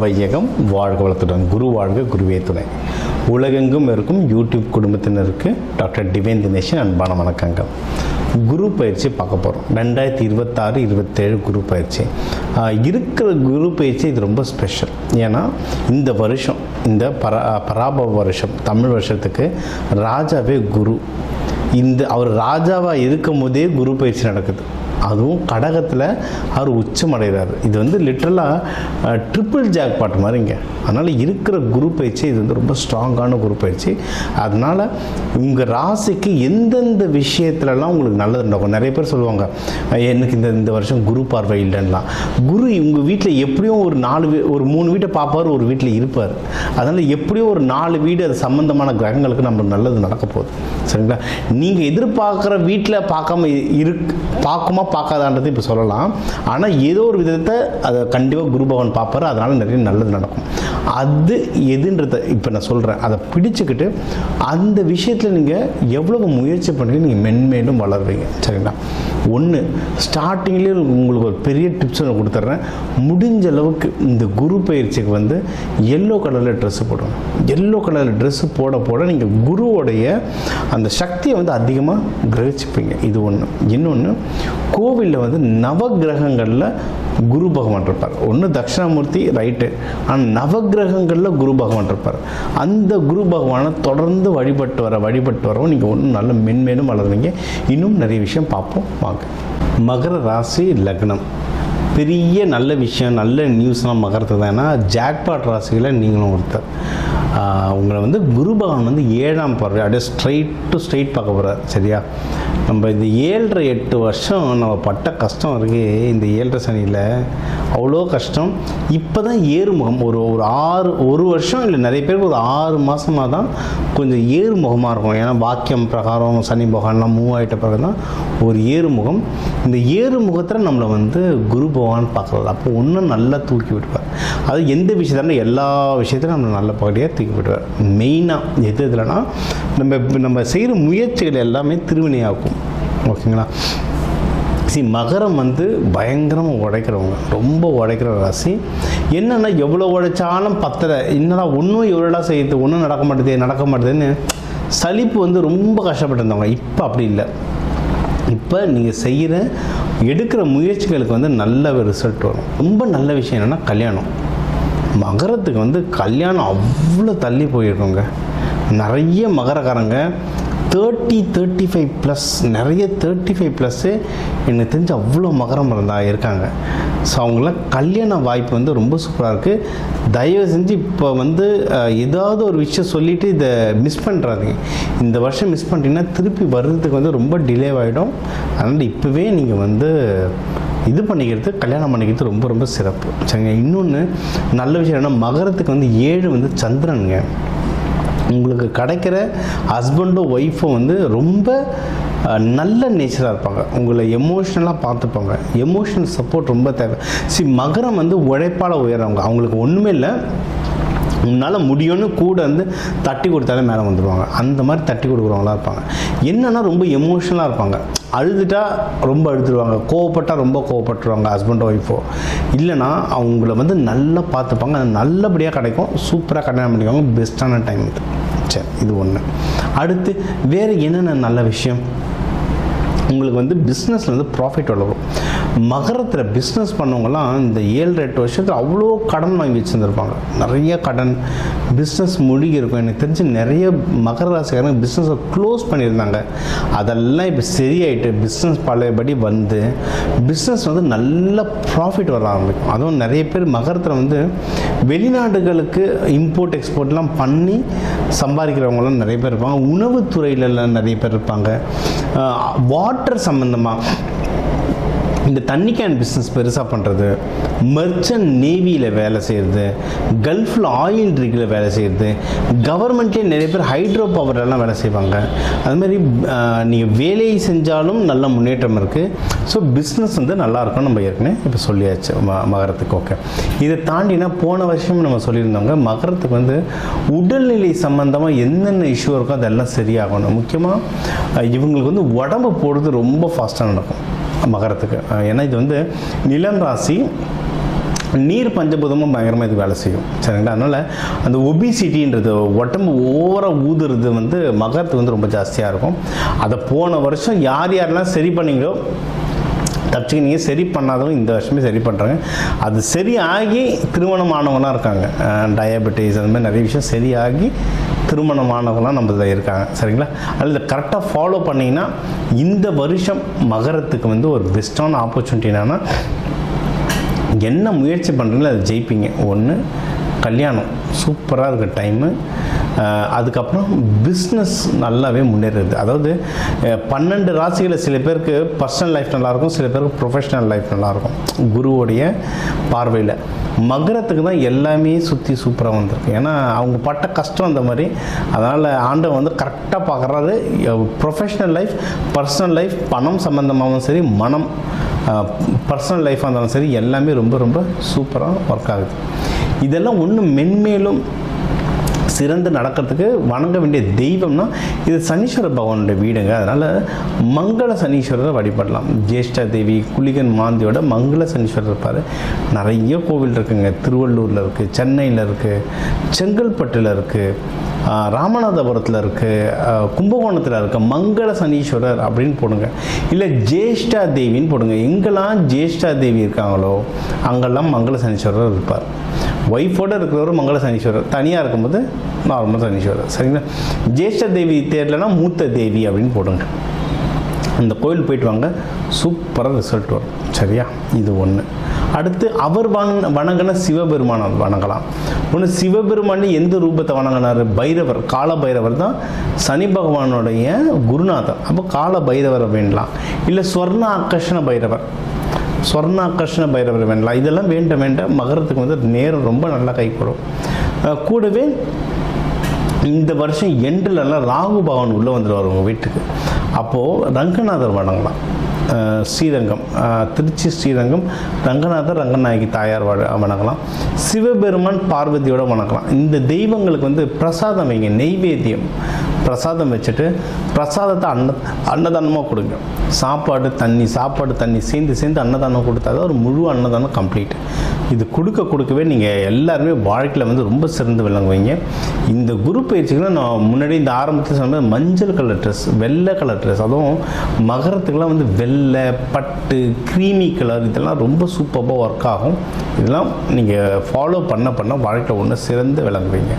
வையகம், வாழ்க வளத்துடன். குரு வாழ்க, குருவே துணை. உலகெங்கும் இருக்கும் யூடியூப் குடும்பத்தினருக்கு டாக்டர் டிவைன் தினேஷன் அன்பான வணக்கங்கள். குரு பயிற்சி பார்க்க போகிறோம். 2026-27 குரு பயிற்சி இருக்கிற குரு பயிற்சி இது ரொம்ப ஸ்பெஷல். ஏன்னா இந்த வருஷம், இந்த பராபவ வருஷம், தமிழ் வருஷத்துக்கு ராஜாவே குரு. அவர் ராஜாவாக இருக்கும் போதே குரு பயிற்சி நடக்குது. அதுவும் கடகத்தில் அவர் உச்சமடைகிறார். இது லிட்ரலாக ட்ரிபிள் ஜாக்பாட் மாதிரிங்க. அதனால் இருக்கிற குரு பயிற்சி இது ரொம்ப ஸ்ட்ராங்கான குரு பயிற்சி. அதனால் உங்கள் ராசிக்கு எந்தெந்த விஷயத்துலலாம் உங்களுக்கு நல்லது நடக்கும். நிறைய பேர் சொல்லுவாங்க, எனக்கு இந்த வருஷம் குரு பார்வை இல்லைன்னா. குரு உங்கள் வீட்டில் எப்படியும் ஒரு 3 வீட்டை பார்ப்பார், ஒரு வீட்டில் இருப்பார். அதனால் எப்படியும் ஒரு 4 வீடு அது சம்மந்தமான கிரகங்களுக்கு நம்மளுக்கு நல்லது நடக்க போகுது. சரிங்களா? நீங்கள் எதிர்பார்க்குற வீட்டில் பார்க்குமா பார்க்காதான்றது இப்போ சொல்லலாம். ஆனால் ஏதோ ஒரு விதத்தை அதை கண்டிப்பாக குரு பகவான் பார்ப்பார். அதனால் நிறைய நல்லது நடக்கும். அது எதுன்றதை இப்போ நான் சொல்கிறேன். அதை பிடிச்சிக்கிட்டு அந்த விஷயத்தில் நீங்கள் எவ்வளவு முயற்சி பண்ணி நீங்கள் மென்மேலும் வளருவீங்க. சரிங்களா? ஒன்று, ஸ்டார்டிங்லேயே உங்களுக்கு ஒரு பெரிய டிப்ஸ் ஒன்று கொடுத்துட்றேன். முடிஞ்ச அளவுக்கு இந்த குரு பயிற்சிக்கு எல்லோ கலரில் ட்ரெஸ்ஸு போடணும். எல்லோ கலரில் ட்ரெஸ்ஸு போட நீங்கள் குருவோடைய அந்த சக்தியை அதிகமாக கிரகிச்சுப்பீங்க. இது ஒன்று. இன்னொன்று, கோவிலில் நவகிரகங்களில் குரு பகவான் இருப்பார். ஒன்று தட்சிணாமூர்த்தி, ரைட்டு. ஆனால் நவகிரகங்களில் குரு பகவான் இருப்பார். அந்த குரு பகவானை தொடர்ந்து வழிபட்டு வரவும் நீங்கள் ஒன்றும் நல்ல மென்மேலும் வளருவீங்க. இன்னும் நிறைய விஷயம் பார்ப்போம் வாங்க. மகர ராசி லக்னம். பெரிய நல்ல விஷயம், நல்ல நியூஸ்லாம் மகரத்து தான். ஏன்னா ஜாக்பாட் ராசியில் நீங்களும் ஒருத்தர். உங்களை குரு பகவான் 7ஆம் பார்வை அப்படியே ஸ்ட்ரைட் பார்க்க போகிறார். சரியா? நம்ம இந்த 7.5-8 வருஷம் நம்ம பட்ட கஷ்டம் இருக்குது. இந்த 7.5 சனியில் அவ்வளோ கஷ்டம். இப்போ தான் ஏறுமுகம். ஒரு வருஷம் இல்லை, நிறைய பேருக்கு ஒரு 6 மாதமாக தான் கொஞ்சம் ஏறுமுகமாக இருக்கும். ஏன்னா வாக்கியம் பிரகாரம் சனி பகவான்லாம் மூவ் ஆகிட்ட பிறகு தான் ஒரு ஏறுமுகம். இந்த ஏறுமுகத்தில் நம்மளை குரு பகவான் பார்க்குறது. அப்போ ஒன்றும் நல்லா தூக்கி விடுவார். அது எந்த விஷயத்தாலும் எல்லா விஷயத்திலும் நம்மளை நல்ல பகுதியாக தூக்கி விடுவார். மெயினாக எதுலனா நம்ம செய்கிற முயற்சிகள் எல்லாமே திருவினையாக்கும். ஓகேங்களா? மகரம் பயங்கரமாக உடைக்கிறவங்க, ரொம்ப உடைக்கிற ராசி. என்னென்னா எவ்வளோ உழைச்சாலும் பத்தலை, என்னடா ஒன்றும் எவ்வளோடா செய்யுது, ஒன்றும் நடக்க மாட்டேதுன்னு சலிப்பு ரொம்ப கஷ்டப்பட்டுருந்தவங்க. இப்போ அப்படி இல்லை. இப்போ நீங்கள் எடுக்கிற முயற்சிகளுக்கு நல்ல ரிசல்ட் வரும். ரொம்ப நல்ல விஷயம் என்னென்னா கல்யாணம். மகரத்துக்கு கல்யாணம் அவ்வளோ தள்ளி போயிருக்கோங்க. நிறைய மகரக்காரங்க 30-35+, நிறைய 35+, எனக்கு தெரிஞ்சு அவ்வளோ மகரம் இருக்காங்க. ஸோ அவங்களாம் கல்யாண வாய்ப்பு ரொம்ப சூப்பராக இருக்குது. தயவு செஞ்சு இப்போ ஏதாவது ஒரு விஷயம் சொல்லிவிட்டு இதை மிஸ் பண்ணுறாதீங்க. இந்த வருஷம் மிஸ் பண்ணிட்டீங்கன்னா திருப்பி வர்றதுக்கு ரொம்ப டிலே ஆகிடும். அதனால் இப்போவே நீங்கள் இது பண்ணிக்கிறது, கல்யாணம் பண்ணிக்கிறது ரொம்ப ரொம்ப சிறப்பு. சரிங்க? இன்னொன்று நல்ல விஷயம் என்னென்னா மகரத்துக்கு 7 சந்திரனுங்க. உங்களுக்கு கிடைக்கிற ஹஸ்பண்டோ ஒய்ஃபோ ரொம்ப நல்ல நேச்சராக இருப்பாங்க. உங்களை எமோஷ்னலாக பார்த்துப்பாங்க. எமோஷனல் சப்போர்ட் ரொம்ப தேவை. மகரம் உழைப்பால் உயர்றவங்க. அவங்களுக்கு ஒன்றுமே இல்லை, உன்னால் முடியும்னு கூட தட்டி கொடுத்தாலே மேலே வந்துடுவாங்க. அந்த மாதிரி தட்டி கொடுக்குறவங்களா இருப்பாங்க. என்னென்னா ரொம்ப எமோஷ்னலாக இருப்பாங்க. அழுதுட்டா ரொம்ப அழுதுருவாங்க, கோவப்பட்டால் ரொம்ப கோவப்பட்டுருவாங்க ஹஸ்பண்டோ ஒய்ஃபோ. இல்லைனா அவங்கள நல்லா பார்த்துப்பாங்க. அது நல்லபடியாக கிடைக்கும். சூப்பராக கல்யாணம் பண்ணிக்குவாங்க. பெஸ்ட்டான டைம் இது. சரி, இது ஒன்று. அடுத்து வேறு என்னென்ன நல்ல விஷயம்? உங்களுக்கு பிஸ்னஸில் ப்ராஃபிட் வளரும். மகரத்தில் பிஸ்னஸ் பண்ணவங்களாம் இந்த 7-8 வருஷத்தில் அவ்வளோ கடன் வாங்கி வச்சுருந்துருப்பாங்க. நிறைய கடன், பிஸ்னஸ் மூழ்கி இருக்கும். எனக்கு தெரிஞ்சு நிறைய மகர ராசிக்காரங்க பிஸ்னஸை க்ளோஸ் பண்ணியிருந்தாங்க. அதெல்லாம் இப்போ சரியாயிட்டு பிஸ்னஸ் பழையபடி பிஸ்னஸ் நல்ல ப்ராஃபிட் வர ஆரம்பிக்கும். அதுவும் நிறைய பேர் மகரத்தில் வெளிநாடுகளுக்கு இம்போர்ட் எக்ஸ்போர்ட்லாம் பண்ணி சம்பாதிக்கிறவங்களாம் நிறைய பேர் இருப்பாங்க. உணவுத்துறையிலலாம் நிறைய பேர் இருப்பாங்க. வாட்டர் சம்மந்தமாக இந்த தண்ணி கேன் பிஸ்னஸ் பெருசாக பண்ணுறது, மெர்ச்சன்ட் நேவியில் வேலை செய்கிறது, கல்ஃபில் ஆயில் ரிக்கில் வேலை செய்கிறது, கவர்மெண்ட்லேயே நிறைய பேர் ஹைட்ரோ பவர்லாம் வேலை செய்வாங்க. அதுமாதிரி நீங்கள் வேலையை செஞ்சாலும் நல்ல முன்னேற்றம் இருக்குது. ஸோ பிஸ்னஸ் நல்லாயிருக்கும். நம்ம ஏற்கனவே இப்போ சொல்லியாச்சு மகரத்துக்கு. ஓகே, இதை தாண்டினா போன வருஷம் நம்ம சொல்லியிருந்தவங்க மகரத்துக்கு உடல்நிலை சம்மந்தமாக என்னென்ன இஷ்யூ இருக்கோ அதெல்லாம் சரியாகணும். முக்கியமாக இவங்களுக்கு உடம்பு போடுறது ரொம்ப ஃபாஸ்ட்டாக நடக்கும் மகரத்துக்கு. ஏன்னா இது நிலம் ராசி. நீர் பஞ்சபூதமும் பயங்கரமாக இது வேலை செய்யும். சரிங்களா? அதனால் அந்த ஒபிசிட்டின்றது உடம்பு ஓவராக ஊதுறது வந்து மகரத்துக்கு வந்து ரொம்ப ஜாஸ்தியாக இருக்கும். அதை போன வருஷம் யாரெல்லாம் சரி பண்ணீங்களோ தப்பிச்சுக்கிங்க, சரி பண்ணாதவங்க இந்த வருஷமே சரி பண்ணுறாங்க. அது சரியாகி திருமணமானவங்களாம் இருக்காங்க. டயபெட்டிஸ் அந்த மாதிரி நிறைய விஷயம் சரியாகி திருமணமானவங்களாம் நம்ம இதில் இருக்காங்க. சரிங்களா? அதில் இதை கரெக்டாக ஃபாலோ பண்ணிங்கன்னா இந்த வருஷம் மகரத்துக்கு வந்து ஒரு பெஸ்ட்டான ஆப்பர்ச்சுனிட்டி என்னென்னா, என்ன முயற்சி பண்ணுறீங்களோ அதை ஜெயிப்பீங்க. ஒன்று கல்யாணம் சூப்பராக இருக்க டைமு. அதுக்கப்புறம் பிஸ்னஸ் நல்லாவே முன்னேறுது. அதாவது 12 ராசிகளில் சில பேருக்கு பர்சனல் லைஃப் நல்லாயிருக்கும், சில பேருக்கு ப்ரொஃபஷனல் லைஃப் நல்லாயிருக்கும். குருவோடைய பார்வையில் மகரத்துக்கு தான் எல்லாமே சுற்றி சூப்பராக வந்திருக்கு. ஏன்னா அவங்க பட்ட கஷ்டம் அந்த மாதிரி. அதனால் ஆண்டவன் வந்து கரெக்டாக பார்க்குறாரு. ப்ரொஃபஷனல் லைஃப், பர்சனல் லைஃப், பணம் சம்மந்தமாகவும் சரி, மனம் பர்சனல் லைஃபாக இருந்தாலும் சரி, எல்லாமே ரொம்ப ரொம்ப சூப்பராக ஒர்க் ஆகுது. இதெல்லாம் ஒன்றும் மென்மேலும் சிறந்து நடக்கிறதுக்கு வணங்க வேண்டிய தெய்வம்னா இது சனீஸ்வர பகவானுடைய வீடுங்க. அதனால் மங்கள சனீஸ்வரரை வழிபடலாம். ஜேஷ்டா தேவி, குளிகன் மாந்தியோட மங்கள சனீஸ்வரர் இருப்பார். நிறைய கோவில் இருக்குங்க. திருவள்ளூரில் இருக்குது, சென்னையில் இருக்குது, செங்கல்பட்டில் இருக்குது, ராமநாதபுரத்தில் இருக்குது, கும்பகோணத்தில் இருக்குது. மங்கள சனீஸ்வரர் அப்படின்னு போடுங்க. இல்லை ஜேஷ்டா தேவின்னு போடுங்க. எங்கெல்லாம் ஜேஷ்டா தேவி இருக்காங்களோ அங்கெல்லாம் மங்கள சனீஸ்வரர் இருப்பார். ஒய்ஃபோடு இருக்கிறவர் மங்கள சனீஸ்வரர், தனியாக இருக்கும்போது நார்மல் சனீஸ்வரர். சரிங்களா? ஜேஷ்ட தேவி தேர்லனா மூத்த தேவி அப்படின்னு போடுங்க. அந்த கோயில் போயிட்டு வாங்க, சூப்பராக ரிசல்ட் வரும். சரியா? இது ஒன்று. அடுத்து அவர் வணங்கின சிவபெருமானை வணங்கலாம். ஒன்று சிவபெருமான் எந்த ரூபத்தை வணங்கினார்? பைரவர், கால பைரவர் தான் சனி பகவானுடைய குருநாதர். அப்போ கால பைரவரை வேண்டலாம். இல்லை ஸ்வர்ண ஆகர்ஷண பைரவர், ஸ்வர்ணாகர்ஷண பைரவர் வேண்டலாம். இதெல்லாம் வேண்டாம். மகரத்துக்கு வந்து நேரம் ரொம்ப நல்லா கைப்படும். கூடவே இந்த வருஷம் எண்டிலெல்லாம் ராகு பகவான் உள்ளே வந்துடுவார் உங்கள் வீட்டுக்கு. அப்போது ரங்கநாதர் வணங்கலாம். ஸ்ரீரங்கம், திருச்சி ஸ்ரீரங்கம் ரங்கநாதர், ரங்கநாயகி தாயார் வணங்கலாம். சிவபெருமான் பார்வதியோட வணங்கலாம். இந்த தெய்வங்களுக்கு வந்து பிரசாதம் வைங்க, நெய்வேத்தியம் பிரசாதம் வச்சுட்டு பிரசாதத்தை அன்னதானமாக கொடுங்க. சாப்பாடு தண்ணி சேர்ந்து அன்னதானம் கொடுத்தா தான் ஒரு முழு அன்னதானம் கம்ப்ளீட். இது கொடுக்கவே நீங்கள் எல்லாருமே வாழ்க்கையில் வந்து ரொம்ப சிறந்து விளங்குவீங்க. இந்த குரு பயிற்சிகளை நான் முன்னாடி இந்த ஆரம்பத்தில் சொன்ன மஞ்சள் கலர் ட்ரெஸ், வெள்ளை கலர் ட்ரெஸ், அதுவும் மகரத்துக்கெல்லாம் வந்து வெள்ளை, பட்டு, க்ரீமி கலர், இதெல்லாம் ரொம்ப சூப்பராக ஒர்க் ஆகும். இதெல்லாம் நீங்கள் ஃபாலோ பண்ண வாழ்க்கையில் ஒன்று சிறந்து விளங்குவீங்க.